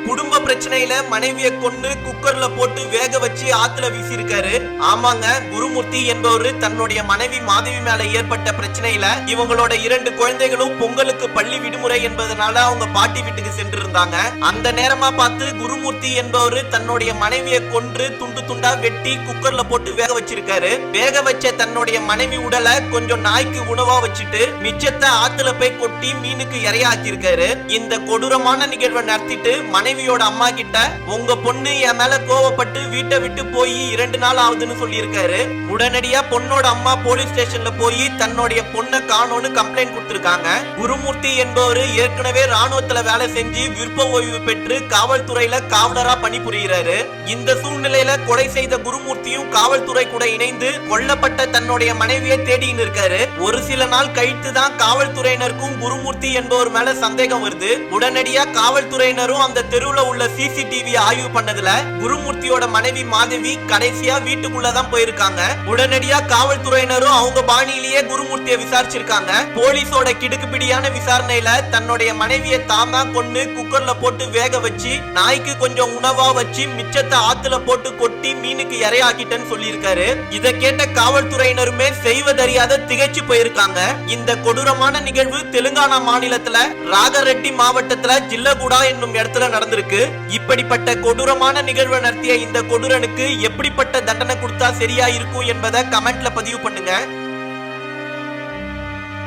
குடும்ப பிரச்சனையில மனைவியை கொண்டு குக்கர்ல போட்டு வேக வச்சு ஆத்துல வீசியிருக்காரு. ஆமாங்க, குருமூர்த்தி என்பவரு தன்னுடைய மனைவி மாதவி மேல ஏற்பட்ட பிரச்சனையில இவங்களோட 2 குழந்தைகளும் பொங்கலுக்கு பள்ளி விடுமுறை என்பதனால அவங்க பாட்டி வீட்டுக்கு சென்று இருந்தாங்க. அந்த நேரமா பார்த்து குருமூர்த்தி என்பவரு தன்னுடைய மனைவியை கொன்று துண்டு துண்டா வெட்டி குக்கர்ல போட்டு வேக வச்சிருக்காரு. வேக வச்ச தன்னுடைய மனைவி உடலை கொஞ்சம் நாய்க்கு உணவா வச்சுட்டு மிச்சத்தை ஆத்துல போய் கொட்டி மீனுக்கு இரையாக்கிருக்காரு. இந்த கொடூரமான நிகழ்வை நடத்திட்டு மனைவியோட அம்மா கிட்ட உங்க பொண்ணு என் மேல கோவப்பட்டு வீட்டை விட்டு போய் 2 நாள் ஆகுதுன்னு சொல்லியிருக்காரு. உடனடியா பொண்ணோட அம்மா போலீஸ் ஸ்டேஷன்ல போய் தன்னுடைய பொண்ணை காணோன்னு கம்ப்ளைண்ட் கொடுத்திருக்காங்க. குருமூர்த்தி என்பவர் ஏற்கனவே ராணுவத்துல வேலை செஞ்சு விருப்ப ஓய்வு பெற்று காவல்துறையில காவலரா பணிபுரிகிறாரு. இந்த சூழ்நிலையில கொலை செய்த குருமூர்த்தியும் காவல்துறை கூட இணைந்து கொல்லப்பட்ட தன்னுடைய மனைவியை தேடின்னு இருக்காரு. ஒரு சில நாள் கழித்து தான் காவல்துறையினருக்கும் குருமூர்த்தி என்பவர் மேல சந்தேகம் வருது. உடனடியா காவல்துறையினரும் அந்த தெருவுல உள்ள சிசிடிவி ஆய்வு பண்ணதுல குருமூர்த்தியோட மனைவி மாதவி கடைசியா வீட்டுக்குள்ளதான் போயிருக்காங்க. உடனடியா காவல்துறையினரும் அவங்க பாணியிலேயே குருமூர்த்தியை விசாரிச்சிருக்காங்க. போலீஸோட கிடுக்குப்பிடியான விசாரணையில தன்னுடைய மனைவியை தாமா கொண்டு குக்கர்ல போட்டு வேக வச்சு நாய்க்கு கொஞ்சம் உணவா வச்சு மிச்சத்தை ஆத்துல போட்டு கொட்டி மீனுக்கு இரையாக்கிட்டேன்னு சொல்லியிருக்காரு. இதை கேட்ட காவல்துறையினருமே செய்வதறியாத திகைச்சு போயிருக்காங்க. இந்த கொடூரமான நிகழ்வு தெலுங்கானா மாநிலத்துல ராகரெட்டி மாவட்டத்துல ஜில்லகுடா என்னும் இடத்துல நடந்திருக்கு. இப்படிப்பட்ட கொடூரமான நிகழ்வை நடத்திய இந்த கொடூரனுக்கு எப்படிப்பட்ட தண்டனை கொடுத்தா சரியா இருக்கும் என்பதை கமெண்ட்ல பதிவு பண்ணுங்க.